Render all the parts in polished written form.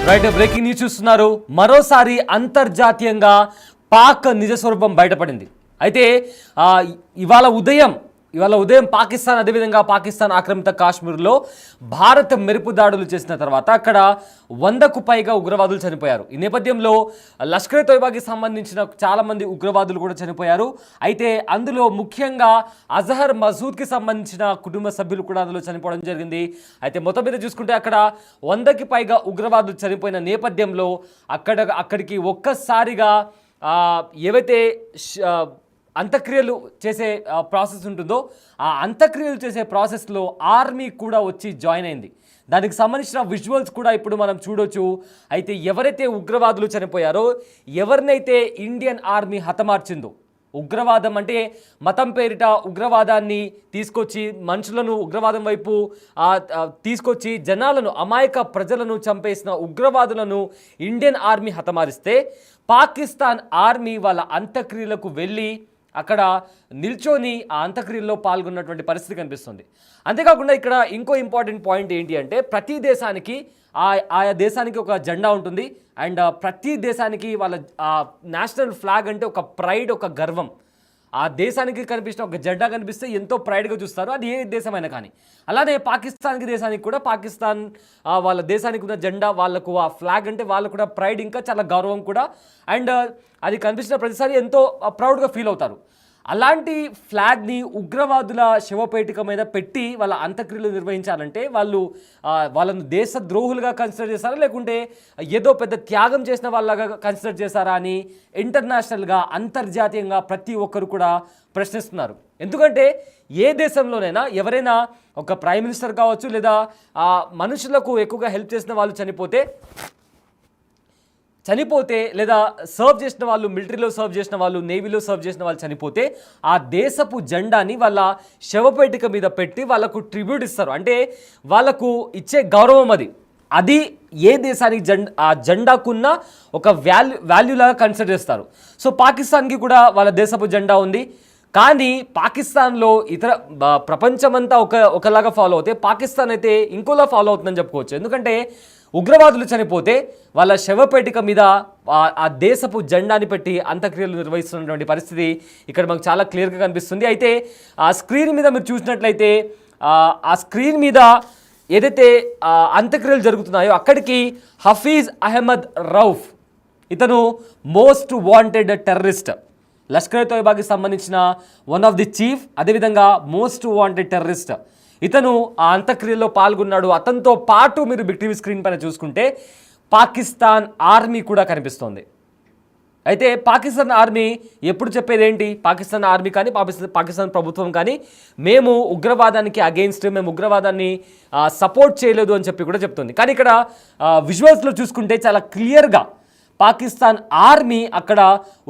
Right, breaking news చూస్తున్నారు. మరోసారి అంతర్జాతీయంగా పాక్ నిజ స్వరూపం బయటపడింది. అయితే ఇవాళ ఉదయం పాకిస్తాన్, అదేవిధంగా పాకిస్తాన్ ఆక్రమిత కాశ్మీర్లో భారత్ మెరుపు దాడులు చేసిన తర్వాత అక్కడ 100కు పైగా ఉగ్రవాదులు చనిపోయారు. ఈ నేపథ్యంలో లష్కర్ తోయిబాకి సంబంధించిన చాలామంది ఉగ్రవాదులు కూడా చనిపోయారు. అయితే అందులో ముఖ్యంగా అజహర్ మసూద్కి సంబంధించిన కుటుంబ సభ్యులు కూడా అందులో చనిపోవడం జరిగింది. అయితే మొత్తం మీద చూసుకుంటే అక్కడ 100కి పైగా ఉగ్రవాదులు చనిపోయిన నేపథ్యంలో అక్కడికి ఒక్కసారిగా ఏవైతే అంత్యక్రియలు చేసే ప్రాసెస్ ఉంటుందో ఆ అంత్యక్రియలు చేసే ప్రాసెస్లో ఆర్మీ కూడా వచ్చి జాయిన్ అయింది. దానికి సంబంధించిన విజువల్స్ కూడా ఇప్పుడు మనం చూడొచ్చు. అయితే ఎవరైతే ఉగ్రవాదులు చనిపోయారో, ఎవరినైతే ఇండియన్ ఆర్మీ హతమార్చిందో, ఉగ్రవాదం అంటే మతం పేరిట ఉగ్రవాదాన్ని తీసుకొచ్చి మనుషులను ఉగ్రవాదం వైపు తీసుకొచ్చి జనాలను, అమాయక ప్రజలను చంపేసిన ఉగ్రవాదులను ఇండియన్ ఆర్మీ హతమారిస్తే పాకిస్తాన్ ఆర్మీ వాళ్ళ అంత్యక్రియలకు వెళ్ళి అక్కడ నిల్చొని ఆ అంత్యక్రియల్లో పాల్గొన్నటువంటి పరిస్థితి కనిపిస్తుంది. అంతేకాకుండా ఇక్కడ ఇంకో ఇంపార్టెంట్ పాయింట్ ఏంటి అంటే, ప్రతి దేశానికి ఆయా దేశానికి ఒక జెండా ఉంటుంది. అండ్ ప్రతి దేశానికి వాళ్ళ నేషనల్ ఫ్లాగ్ అంటే ఒక ప్రైడ్, ఒక గర్వం. ఆ దేశానికి కనిపించిన ఒక జెండా కనిపిస్తే ఎంతో ప్రైడ్గా చూస్తారు, అది ఏ దేశమైనా కానీ. అలానే పాకిస్తాన్కి దేశానికి కూడా, పాకిస్తాన్ వాళ్ళ దేశానికి ఉన్న జెండా, వాళ్ళకు ఆ ఫ్లాగ్ అంటే వాళ్ళకు కూడా ప్రైడ్, ఇంకా చాలా గౌరవం కూడా. అండ్ అది కనిపించిన ప్రతిసారి ఎంతో ప్రౌడ్గా ఫీల్ అవుతారు. అలాంటి ఫ్లాగ్ని ఉగ్రవాదుల శవపేటిక మీద పెట్టి వాళ్ళ అంత్యక్రియలు నిర్వహించాలంటే వాళ్ళను దేశద్రోహులుగా కన్సిడర్ చేస్తారా, లేకుంటే ఏదో పెద్ద త్యాగం చేసిన వాళ్ళగా కన్సిడర్ చేస్తారా అని ఇంటర్నేషనల్గా, అంతర్జాతీయంగా ప్రతి ఒక్కరు కూడా ప్రశ్నిస్తున్నారు. ఎందుకంటే ఏ దేశంలోనైనా ఎవరైనా ఒక ప్రైమ్ మినిస్టర్ కావచ్చు, లేదా మనుషులకు ఎక్కువగా హెల్ప్ చేసిన వాళ్ళు చనిపోతే లేదా సర్వ్ చేసిన వాళ్ళు, మిలిటరీలో సర్వ్ చేసిన వాళ్ళు, నేవీలో సర్వ్ చేసిన వాళ్ళు చనిపోతే ఆ దేశపు జెండాని వాళ్ళ శవపేటిక మీద పెట్టి వాళ్ళకు ట్రిబ్యూట్ ఇస్తారు. అంటే వాళ్ళకు ఇచ్చే గౌరవం అది ఏ దేశానికి ఆ జెండాకున్న ఒక వాల్యూలాగా కన్సిడర్ చేస్తారు. సో పాకిస్తాన్కి కూడా వాళ్ళ దేశపు జెండా ఉంది. కానీ పాకిస్తాన్లో ప్రపంచమంతా ఒకలాగా ఫాలో అవుతే, పాకిస్తాన్ అయితే ఇంకోలా ఫాలో అవుతుందని చెప్పుకోవచ్చు. ఎందుకంటే ఉగ్రవాదులు చనిపోతే వాళ్ళ శవపేటిక మీద ఆ దేశపు జెండాని పెట్టి అంత్యక్రియలు నిర్వహిస్తున్నటువంటి పరిస్థితి ఇక్కడ మనకు చాలా క్లియర్గా కనిపిస్తుంది. అయితే ఆ స్క్రీన్ మీద మీరు చూసినట్లయితే ఆ స్క్రీన్ మీద ఏదైతే అంత్యక్రియలు జరుగుతున్నాయో అక్కడికి హఫీజ్ అహ్మద్ రౌఫ్, ఇతను మోస్ట్ వాంటెడ్ టెర్రరిస్ట్, లష్కర్ తోయిబాకి సంబంధించిన వన్ ఆఫ్ ది చీఫ్, అదేవిధంగా మోస్ట్ వాంటెడ్ టెర్రరిస్ట్. ఇతను ఆ అంత్యక్రియలో పాల్గొన్నాడు. అతనితో పాటు మీరు బిగ్ టీవీ స్క్రీన్ పైన చూసుకుంటే పాకిస్తాన్ ఆర్మీ కూడా కనిపిస్తోంది. అయితే పాకిస్తాన్ ఆర్మీ ఎప్పుడు చెప్పేది ఏంటి, పాకిస్తాన్ ఆర్మీ కానీ పాకిస్తాన్ ప్రభుత్వం కానీ మేము ఉగ్రవాదానికి అగెయిన్స్ట్, మేము ఉగ్రవాదాన్ని సపోర్ట్ చేయలేదు అని చెప్పి కూడా చెప్తుంది. కానీ ఇక్కడ విజువల్స్లో చూసుకుంటే చాలా క్లియర్గా పాకిస్తాన్ ఆర్మీ అక్కడ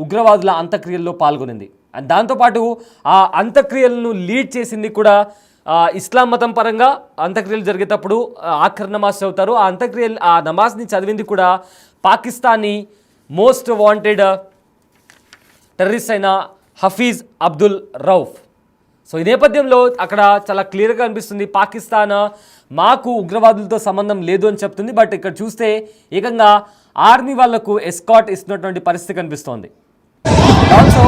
ఉగ్రవాదుల అంత్యక్రియల్లో పాల్గొనింది. అండ్ దాంతోపాటు ఆ అంత్యక్రియలను లీడ్ చేసింది కూడా ఇస్లాం మతం పరంగా. అంత్యక్రియలు జరిగేటప్పుడు ఆఖరి నమాజ్ చదువుతారు. ఆ నమాజ్ని చదివింది కూడా పాకిస్తానీ మోస్ట్ వాంటెడ్ టెర్రరిస్ట్ అయిన హఫీజ్ అబ్దుల్ రౌఫ్. సో ఈ నేపథ్యంలో అక్కడ చాలా క్లియర్గా అనిపిస్తుంది, పాకిస్తాన్ మాకు ఉగ్రవాదులతో సంబంధం లేదు అని చెప్తుంది. బట్ ఇక్కడ చూస్తే ఏకంగా ఆర్మీ వాళ్లకు ఎస్కాట్ ఇస్తున్నటువంటి పరిస్థితి కనిపిస్తోంది. ఆల్సో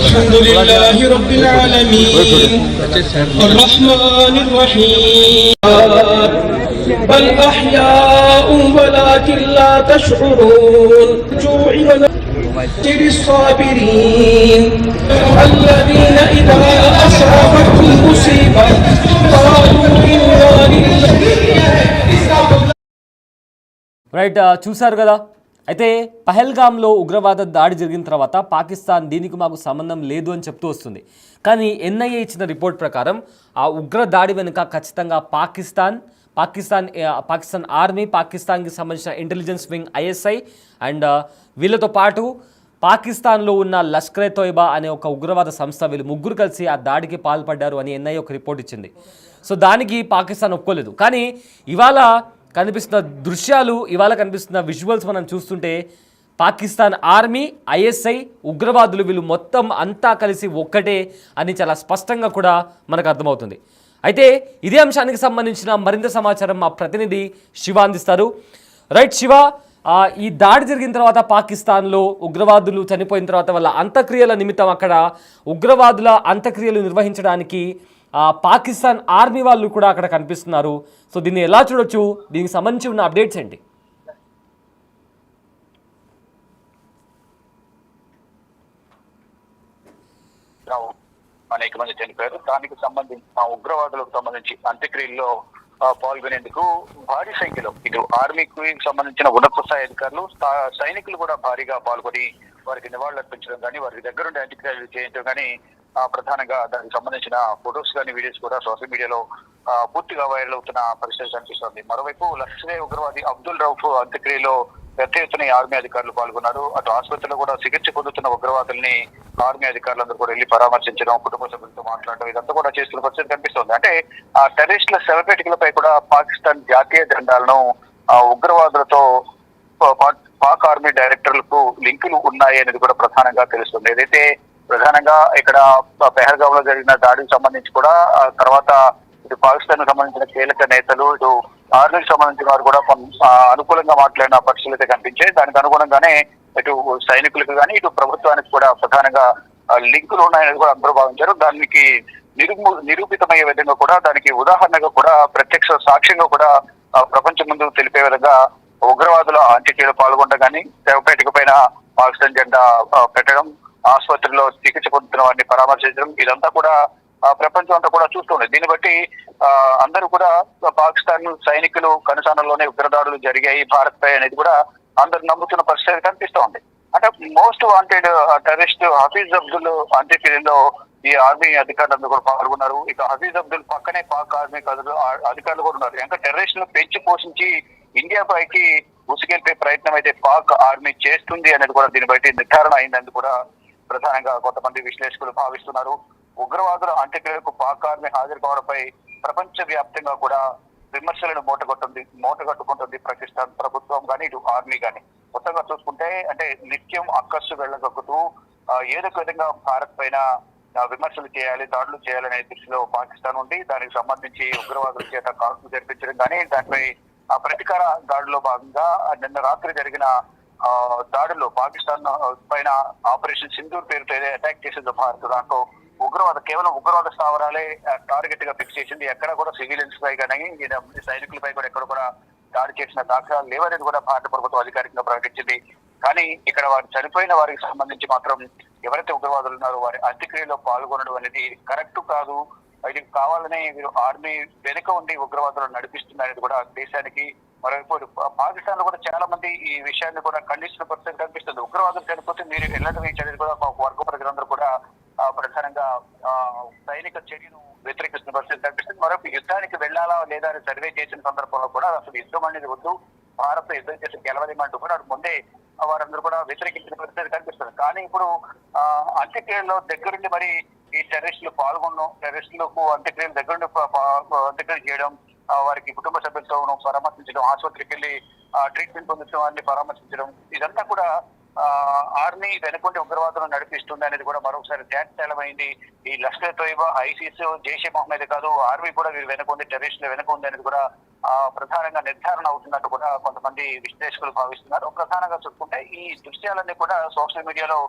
الحمد لله رب العالمين الرحمن الرحيم بل أحياء ولكن لا تشعرون جوع ونذر الصابرين الذين إذا أصابتهم مصيبة قالوا إنا لله. రైట్, చూసారు కదా అయితే పహల్గామ్లో ఉగ్రవాద దాడి జరిగిన తర్వాత పాకిస్తాన్ దీనికి మాకు సంబంధం లేదు అని చెప్తూ వస్తుంది. కానీ ఎన్ఐఏ ఇచ్చిన రిపోర్ట్ ప్రకారం ఆ ఉగ్ర దాడి వెనుక ఖచ్చితంగా పాకిస్తాన్ ఆర్మీ, పాకిస్తాన్కి సంబంధించిన ఇంటెలిజెన్స్ వింగ్ ఐఎస్ఐ అండ్ వీళ్ళతో పాటు పాకిస్తాన్లో ఉన్న లష్కరే తోయిబా అనే ఒక ఉగ్రవాద సంస్థ, వీళ్ళు ముగ్గురు కలిసి ఆ దాడికి పాల్పడ్డారు అని ఎన్ఐఏ ఒక రిపోర్ట్ ఇచ్చింది. సో దానికి పాకిస్తాన్ ఒప్పుకోలేదు. కానీ ఇవాళ కనిపిస్తున్న దృశ్యాలు, ఇవాళ కనిపిస్తున్న విజువల్స్ మనం చూస్తుంటే పాకిస్తాన్ ఆర్మీ, ఐఎస్ఐ, ఉగ్రవాదులు వీళ్ళు మొత్తం అంతా కలిసి ఒక్కటే అని చాలా స్పష్టంగా కూడా మనకు అర్థమవుతుంది. అయితే ఇదే అంశానికి సంబంధించిన మరింత సమాచారం మా ప్రతినిధి శివ అందిస్తారు. రైట్ శివ, ఈ దాడి జరిగిన తర్వాత పాకిస్తాన్లో ఉగ్రవాదులు చనిపోయిన తర్వాత వాళ్ళ అంత్యక్రియల నిమిత్తం అక్కడ ఉగ్రవాదుల అంత్యక్రియలు నిర్వహించడానికి పాకిస్తాన్ ఆర్మీ వాళ్ళు కూడా అక్కడ కనిపిస్తున్నారు. సో దీన్ని ఎలా చూడొచ్చు, దీనికి సంబంధించి ఉన్న అప్డేట్స్ ఏంటి? అనేక మంది చనిపోయారు. దానికి సంబంధించిన ఉగ్రవాదులకు సంబంధించి అంత్యక్రియల్లో పాల్గొనేందుకు భారీ సంఖ్యలో ఇటు ఆర్మీకి సంబంధించిన ఉన్నత స్థాయి అధికారులు, సైనికులు కూడా భారీగా పాల్గొని వారికి నివాళులు అర్పించడం కానీ, వారికి దగ్గరుండి అంత్యక్రియలు చేయించడం కానీ, ప్రధానంగా దానికి సంబంధించిన ఫొటోస్ కానీ, వీడియోస్ కూడా సోషల్ మీడియాలో పూర్తిగా వైరల్ అవుతున్న పరిస్థితి కనిపిస్తోంది. మరోవైపు లష్కరే ఉగ్రవాది అబ్దుల్ రౌఫ్ అంత్యక్రియలో పెద్ద ఎత్తున ఆర్మీ అధికారులు పాల్గొన్నారు. అటు ఆసుపత్రిలో కూడా చికిత్స పొందుతున్న ఉగ్రవాదుల్ని ఆర్మీ అధికారులందరూ కూడా వెళ్లి పరామర్శించడం, కుటుంబ సభ్యులతో మాట్లాడడం, ఇదంతా కూడా చేస్తున్న పరిస్థితి కనిపిస్తోంది. అంటే ఆ టెర్రరిస్టుల శవపేటికలపై కూడా పాకిస్తాన్ జాతీయ జెండాలను ఉగ్రవాదులతో పాక్ ఆర్మీ డైరెక్టర్లకు లింకులు ఉన్నాయి అనేది కూడా ప్రధానంగా తెలుస్తుంది. ఏదైతే ప్రధానంగా ఇక్కడ పెహల్గామ్ లో జరిగిన దాడికి సంబంధించి కూడా తర్వాత ఇటు పాకిస్తాన్ కు సంబంధించిన కీలక నేతలు, ఇటు ఆర్మీకి సంబంధించిన వారు కూడా అనుకూలంగా మాట్లాడిన పరిస్థితులు అయితే కనిపించాయి. దానికి అనుగుణంగానే ఇటు సైనికులకు కానీ, ఇటు ప్రభుత్వానికి కూడా ప్రధానంగా లింకులు ఉన్నాయనేది కూడా అందరూ భావించారు. దానికి నిరూపితమయ్యే విధంగా కూడా, దానికి ఉదాహరణగా కూడా, ప్రత్యక్ష సాక్ష్యంగా కూడా ప్రపంచం ముందు తెలిపే విధంగా ఉగ్రవాదుల అంత్యక్రియలు పాల్గొనడం కానీ, శవపేటిక పైన పాకిస్తాన్ జెండా పెట్టడం, ఆసుపత్రిలో చికిత్స పొందుతున్న వారిని పరామర్శించడం, ఇదంతా కూడా ప్రపంచం అంతా కూడా చూస్తుంది. దీన్ని బట్టి అందరూ కూడా పాకిస్తాన్ సైనికులు కనుసన్నల్లోనే ఉగ్రదాడులు జరిగాయి భారత్ పై అనేది కూడా అందరు నమ్ముతున్న పరిస్థితి కనిపిస్తోంది. అంటే most wanted terrorist Hafiz Abdul అంత్యక్రియలో ఈ ఆర్మీ అధికారులందరూ కూడా పాల్గొన్నారు. ఇక హఫీజ్ అబ్దుల్ పక్కనే పాక్ ఆర్మీ అధికారులు కూడా ఉన్నారు. ఇంకా టెర్రరిస్టులు పెంచి పోషించి ఇండియా పైకి ఉసిగెల్పే ప్రయత్నం అయితే పాక్ ఆర్మీ చేస్తుంది అనేది కూడా దీన్ని బట్టి నిర్ధారణ అయిందని కూడా ప్రధానంగా కొంతమంది విశ్లేషకులు భావిస్తున్నారు. ఉగ్రవాదుల అంత్యక్రియలకు పాక్ ఆర్మీ హాజరు కావడంపై ప్రపంచ వ్యాప్తంగా కూడా విమర్శలను మూటగట్టుకుంటుంది పాకిస్తాన్ ప్రభుత్వం కానీ, ఇటు ఆర్మీ కానీ. మొత్తంగా చూసుకుంటే అంటే నిత్యం అక్కస్సు వెళ్ళగక్కుతూ ఏదో ఒక విధంగా భారత్ పైన విమర్శలు చేయాలి, దాడులు చేయాలనే దిశలో పాకిస్తాన్ ఉంది. దానికి సంబంధించి ఉగ్రవాదుల చేత కాల్పులు జరిపించడం కానీ, దానిపై ప్రతీకార దాడిలో భాగంగా నిన్న రాత్రి జరిగిన దాడుల్లో పాకిస్తాన్ పైన ఆపరేషన్ సింధూర్ పేరుతో అటాక్ చేసింది భారత్. దాంట్లో కేవలం ఉగ్రవాద స్థావరాలే టార్గెట్ గా ఫిక్స్ చేసింది. ఎక్కడ కూడా సివిలియన్స్ పై కానీ, సైనికులపై కూడా ఎక్కడ కూడా దాడి చేసిన దాఖలాలు లేవనేది కూడా భారత ప్రభుత్వం అధికారికంగా ప్రకటించింది. కానీ ఇక్కడ వారు చనిపోయిన వారికి సంబంధించి మాత్రం ఎవరైతే ఉగ్రవాదులు ఉన్నారో వారి అంత్యక్రియలో పాల్గొనడం అనేది కరెక్ట్ కాదు. ఇది కావాలనే వీరు ఆర్మీ వెనుక ఉండి ఉగ్రవాదులను నడిపిస్తున్నారనేది కూడా దేశానికి. మరోవైపు పాకిస్తాన్ లో కూడా చాలా మంది ఈ విషయాన్ని కూడా ఖండిస్తున్న పరిస్థితి కనిపిస్తుంది. ఉగ్రవాదులు చనిపోతే మీరు ఎల్లడం అనేది కూడా వర్గ ప్రజలందరూ కూడా ప్రధానంగా సైనిక చర్యను వ్యతిరేకిస్తున్న పరిస్థితి కనిపిస్తుంది. మరొక యుద్ధానికి వెళ్లాలా లేదా అని సర్వే చేసిన సందర్భంలో కూడా అసలు యుద్ధం అనేది వద్దు, భారత్ యుద్ధం చేసి గెలవలేమంటూ కూడా ముందే వారందరూ కూడా వ్యతిరేకించిన పరిస్థితి కనిపిస్తుంది. కానీ ఇప్పుడు అంత్యక్రియల్లో దగ్గరుండి మరి ఈ టెర్రరిస్టులు పాల్గొనడం, టెర్రరిస్టులకు అంత్యక్రియలు దగ్గరుండి అంత్యక్రియలు చేయడం, వారికి కుటుంబ సభ్యులతో పరామర్శించడం, ఆసుపత్రికి వెళ్లి ట్రీట్మెంట్ పొందుతున్న వారిని పరామర్శించడం, ఇదంతా కూడా ఆర్మీ వెనుకుంటే ఉగ్రవాదులను నడిపిస్తుంది అనేది కూడా మరొకసారి తేటతెల్లమైంది. ఈ లష్కర్ తోయిబా, ఐసిస్, జైషే మహమ్మద్ కాదు, ఆర్మీ కూడా వీరు వెనుకుంది, టెర్రరిస్టులు వెనుకుంది అనేది కూడా ప్రధానంగా నిర్ధారణ అవుతున్నట్టు కూడా కొంతమంది విశ్లేషకులు భావిస్తున్నారు. ప్రధానంగా చూసుకుంటే ఈ దృశ్యాలన్నీ కూడా సోషల్ మీడియాలో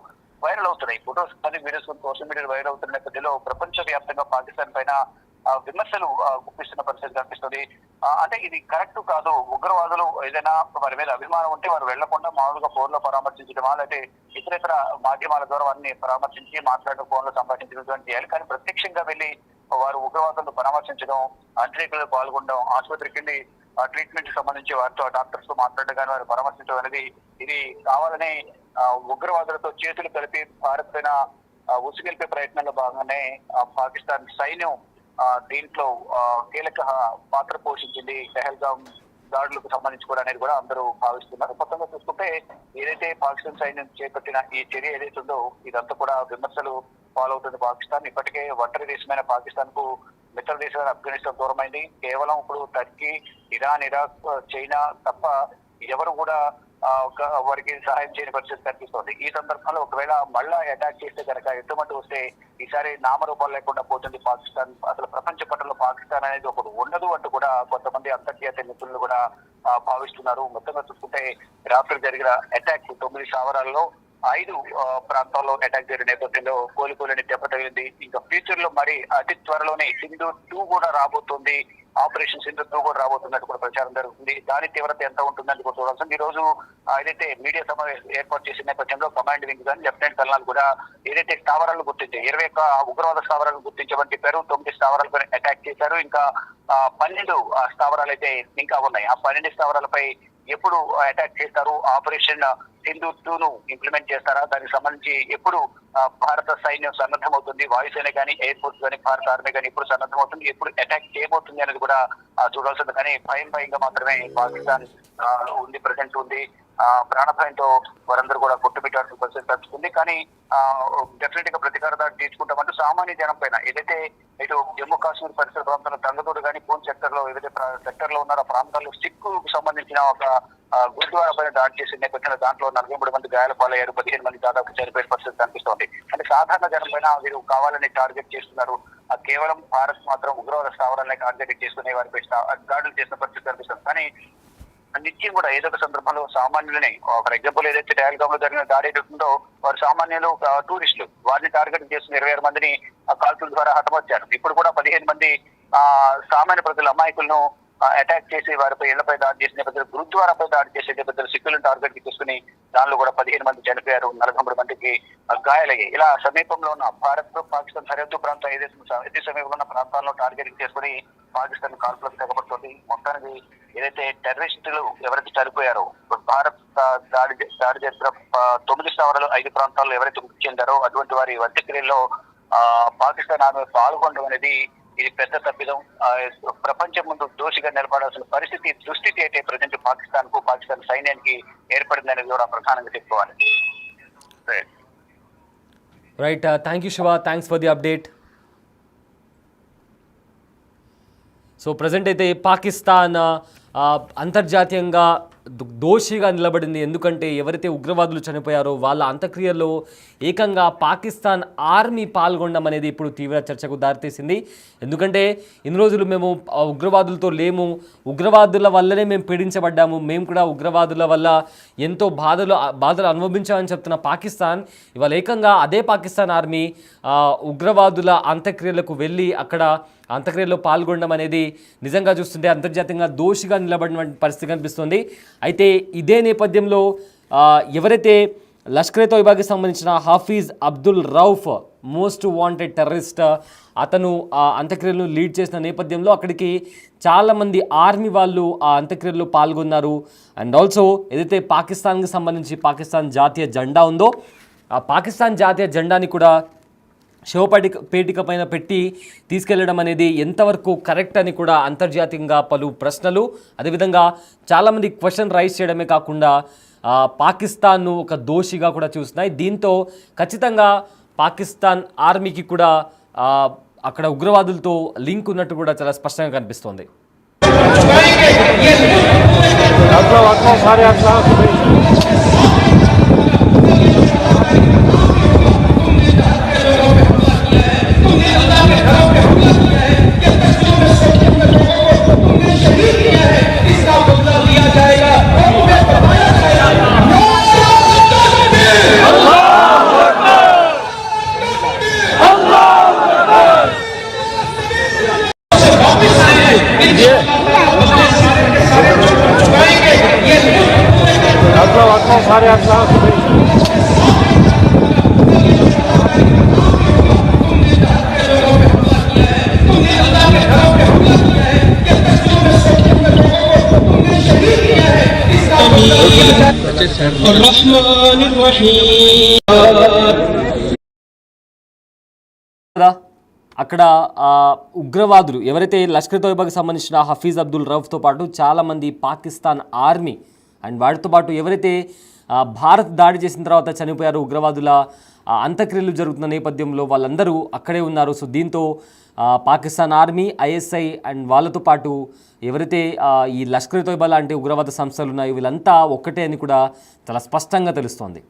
వైరల్ అవుతున్నాయి. ఫొటోస్ కానీ వీడియోస్ సోషల్ మీడియాలో వైరల్ అవుతున్న నేపథ్యంలో ప్రపంచ వ్యాప్తంగా పాకిస్తాన్ పైన విమర్శలు గుప్పిస్తున్న పరిస్థితి కనిపిస్తుంది. అంటే ఇది కరెక్ట్ కాదు. ఉగ్రవాదులు ఏదైనా వారి మీద అభిమానం ఉంటే వారు వెళ్లకుండా మామూలుగా ఫోన్ లో పరామర్శించడమా, లేకపోతే ఇతర మాధ్యమాల ద్వారా వారిని పరామర్శించి మాట్లాడడం, ఫోన్ లో సంభాషించడం చేయాలి. కానీ ప్రత్యక్షంగా వెళ్లి వారు ఉగ్రవాదులను పరామర్శించడం, అంత్యక్రియలో పాల్గొనడం, ఆసుపత్రికి వెళ్లి ట్రీట్మెంట్ కి సంబంధించి వారితో డాక్టర్స్ తో మాట్లాడడం కానీ వారు పరామర్శించడం అనేది ఇది కావాలనే ఉగ్రవాదులతో చేతులు కలిపి భారత్ పైన ఉసుగెలిపే ప్రయత్నంలో భాగంగానే పాకిస్తాన్ సైన్యం దీంట్లో కీలక పాత్ర పోషించింది పెహల్గాం దాడులకు సంబంధించి కూడా అనేది కూడా అందరూ భావిస్తున్నారు. మొత్తంగా చూసుకుంటే ఏదైతే పాకిస్తాన్ సైన్యం చేపట్టిన ఈ చర్య ఏదైతే ఉందో ఇదంతా కూడా విమర్శలు పాలవుతుంది పాకిస్తాన్. ఇప్పటికే ఒంటరి దేశమైన పాకిస్తాన్ కు మిత్ర దేశమైన ఆఫ్ఘనిస్తాన్ దూరమైంది. కేవలం ఇప్పుడు టర్కీ, ఇరాన్, ఇరాక్, చైనా తప్ప ఎవరు కూడా వారికి సహాయం చేయని పరిస్థితి కనిపిస్తోంది. ఈ సందర్భంలో ఒకవేళ మళ్ళా అటాక్ చేస్తే కనుక ఎటువంటి వస్తే ఈసారి నామరూపాలు లేకుండా పోతుంది పాకిస్తాన్. అసలు ప్రపంచ పటంలో పాకిస్తాన్ అనేది ఒకటి ఉండదు అంటూ కూడా కొంతమంది అంతర్జాతీయ నిపుణులు కూడా భావిస్తున్నారు. మొత్తంగా చూసుకుంటే రాత్రి జరిగిన అటాక్ 9 స్థావరాల్లో 5 ప్రాంతాల్లో అటాక్ జరిగిన నేపథ్యంలో కోలుకోలేని దెబ్బ తగిలింది. ఇంకా ఫ్యూచర్ లో మరి అతి త్వరలోనే సింధు 2 కూడా రాబోతుంది, ఆపరేషన్ సింధు 2 కూడా రాబోతున్నట్టు కూడా ప్రచారం జరుగుతుంది. దాని తీవ్రత ఎంత ఉంటుందని కూడా చూడాల్సింది. ఈ రోజు ఏదైతే మీడియా సమావేశం ఏర్పాటు చేసిన నేపథ్యంలో కమాండ్ వింగ్ కానీ లెఫ్టినెంట్ కర్నల్ కూడా ఏదైతే స్థావరాలను గుర్తించారు 21 ఉగ్రవాద స్థావరాలను గుర్తించమని చెప్పారు. 9 స్థావరాలపై అటాక్ చేశారు. ఇంకా 12 స్థావరాలు అయితే ఇంకా ఉన్నాయి. ఆ 12 స్థావరాలపై ఎప్పుడు అటాక్ చేస్తారు, ఆపరేషన్ సింధు 2ను ఇంప్లిమెంట్ చేస్తారా, దానికి సంబంధించి ఎప్పుడు భారత సైన్యం సన్నద్ధమవుతుంది, వాయుసేన కానీ ఎయిర్ ఫోర్స్ కానీ భారత ఆర్మీ కానీ ఎప్పుడు సన్నద్ధమవుతుంది, ఎప్పుడు అటాక్ చేయబోతుంది అనేది కూడా చూడాల్సింది. కానీ భయంగా మాత్రమే పాకిస్తాన్ ఉంది, ప్రజెంట్ ఉంది. ప్రాణభయంతో వారందరూ కూడా కొట్టుబిట్టాల్సిన పరిస్థితి తగ్గుతుంది. కానీ డెఫినెట్ గా ప్రతీకార దాడి తీసుకుంటామంటూ సామాన్య జనం పైన ఏదైతే ఇటు జమ్మూ కాశ్మీర్ పరిసర ప్రాంతాల్లో తంగతోడు కానీ పూంచ్ సెక్టర్ లో ఏదైతే సెక్టర్ లో ఉన్నారో ఆ ప్రాంతాల్లో సిక్కు సంబంధించిన ఒక గురుద్వారా పైన దాడి చేసిన నేపథ్యంలో దాంట్లో 43 మంది గాయాల పాలయ్యారు, 15 మంది దాదాపు చనిపోయిన పరిస్థితి కనిపిస్తోంది. అంటే సాధారణ జనం పైన వీరు కావాలని టార్గెట్ చేస్తున్నారు. కేవలం భారత్ మాత్రం ఉగ్రవాద స్థావరాలనే టార్గెట్ చేసుకునే వారిపై దాడులు చేసిన పరిస్థితి కనిపిస్తుంది. కానీ నిత్యం కూడా ఏదో ఒక సందర్భంలో సామాన్యులని, ఫర్ ఎగ్జాంపుల్ ఏదైతే టహల్గామ్ లో జరిగిన దాడి ఉందో వారు సామాన్యులు టూరిస్టులు వారిని టార్గెట్ చేస్తున్న 26 మందిని కాల్పుల ద్వారా హతమర్చారు. ఇప్పుడు కూడా 15 మంది సామాన్య ప్రజల అమాయకులను అటాక్ చేసి వారిపై ఇళ్లపై దాడి చేసిన నేపథ్యంలో గురుద్వారాపై దాడి చేసే నేపథ్యంలో సిక్కులను టార్గెట్ కి తీసుకుని దానిలో కూడా 15 మంది చనిపోయారు, 43 మందికి గాయాలయ్యాయి. ఇలా సమీపంలో ఉన్న భారత్ పాకిస్తాన్ సరిహద్దు ప్రాంతం ఏదైతే సమీపంలో ఉన్న ప్రాంతాల్లో టార్గెట్ చేసుకుని పాకిస్తాన్ కాల్పులకు తెగబడుతుంది. మొత్తానికి ఏదైతే టెర్రరిస్టులు ఎవరైతే చనిపోయారో భారత్ దాడి చేసిన 9 స్థావరాలు 5 ప్రాంతాల్లో ఎవరైతే మృతి చెందారో అటువంటి వారి అంత్యక్రియల్లో పాకిస్తాన్ ఆర్మీ పాల్గొనడం అనేది ఇది పెద్ద తప్పిదం. ప్రపంచం ముందు దోషిగా నిలబడాల్సిన దుస్థితి అయితే ప్రజెంట్ పాకిస్తాన్ సైన్యానికి ఏర్పడిందనేది కూడా ప్రధానంగా చెప్పుకోవాలి. Right, thank you Shiva, thanks for the update. So present అయితే పాకిస్తాన్ అంతర్జాతీయంగా దోషిగా నిలబడింది. ఎందుకంటే ఎవరైతే ఉగ్రవాదులు చనిపోయారో వాళ్ళ అంత్యక్రియల్లో ఏకంగా పాకిస్తాన్ ఆర్మీ పాల్గొనడం అనేది ఇప్పుడు తీవ్ర చర్చకు దారితీసింది. ఎందుకంటే ఇన్ని రోజులు మేము ఉగ్రవాదులతో లేము, ఉగ్రవాదుల వల్లనే మేము పీడించబడ్డాము, మేము కూడా ఉగ్రవాదుల వల్ల ఎంతో బాధలు అనుభవించామని చెప్తున్న పాకిస్తాన్ ఇవాళ ఏకంగా అదే పాకిస్తాన్ ఆర్మీ ఉగ్రవాదుల అంత్యక్రియలకు వెళ్ళి అక్కడ అంత్యక్రియలో పాల్గొనడం అనేది నిజంగా చూస్తుంటే అంతర్జాతీయంగా దోషిగా నిలబడిన పరిస్థితి కనిపిస్తుంది. అయితే ఇదే నేపథ్యంలో ఎవరైతే లష్కర్ ఏ తోయిబాకి సంబంధించిన Hafeez Abdul Rauf most wanted terrorist, అతను ఆ అంత్యక్రియలను లీడ్ చేసిన నేపథ్యంలో అక్కడికి చాలామంది ఆర్మీ వాళ్ళు ఆ అంత్యక్రియల్లో పాల్గొన్నారు. అండ్ ఆల్సో ఏదైతే పాకిస్తాన్కి సంబంధించి పాకిస్తాన్ జాతీయ జెండా ఉందో ఆ పాకిస్తాన్ జాతీయ జెండాని కూడా శవపేటిక పైన పెట్టి తీసుకెళ్లడం అనేది ఎంతవరకు కరెక్ట్ అని కూడా అంతర్జాతీయంగా పలు ప్రశ్నలు, అదేవిధంగా చాలామంది క్వశ్చన్ రైజ్ చేయడమే కాకుండా పాకిస్తాన్ను ఒక దోషిగా కూడా చూస్తున్నాయి. దీంతో ఖచ్చితంగా పాకిస్తాన్ ఆర్మీకి కూడా అక్కడ ఉగ్రవాదులతో లింక్ ఉన్నట్టు కూడా చాలా స్పష్టంగా కనిపిస్తోంది. الرحمن الرحيم. కదా అక్కడ ఉగ్రవాదులు ఎవరైతే లష్కర్ తోయిబాకి సంబంధించిన హఫీజ్ అబ్దుల్ రౌఫ్తో పాటు చాలామంది పాకిస్తాన్ ఆర్మీ అండ్ వాటితో పాటు ఎవరైతే భారత్ దాడి చేసిన తర్వాత చనిపోయారు ఉగ్రవాదుల అంత్యక్రియలు జరుగుతున్న నేపథ్యంలో వాళ్ళందరూ అక్కడే ఉన్నారు. సో దీంతో పాకిస్తాన్ ఆర్మీ, ఐఎస్ఐ అండ్ వాళ్ళతో పాటు ఎవరైతే ఈ లష్కర్ తోయిబా లాంటి ఉగ్రవాద సంస్థలు ఉన్నాయో వీళ్ళంతా ఒక్కటే అని కూడా చాలా స్పష్టంగా తెలుస్తోంది.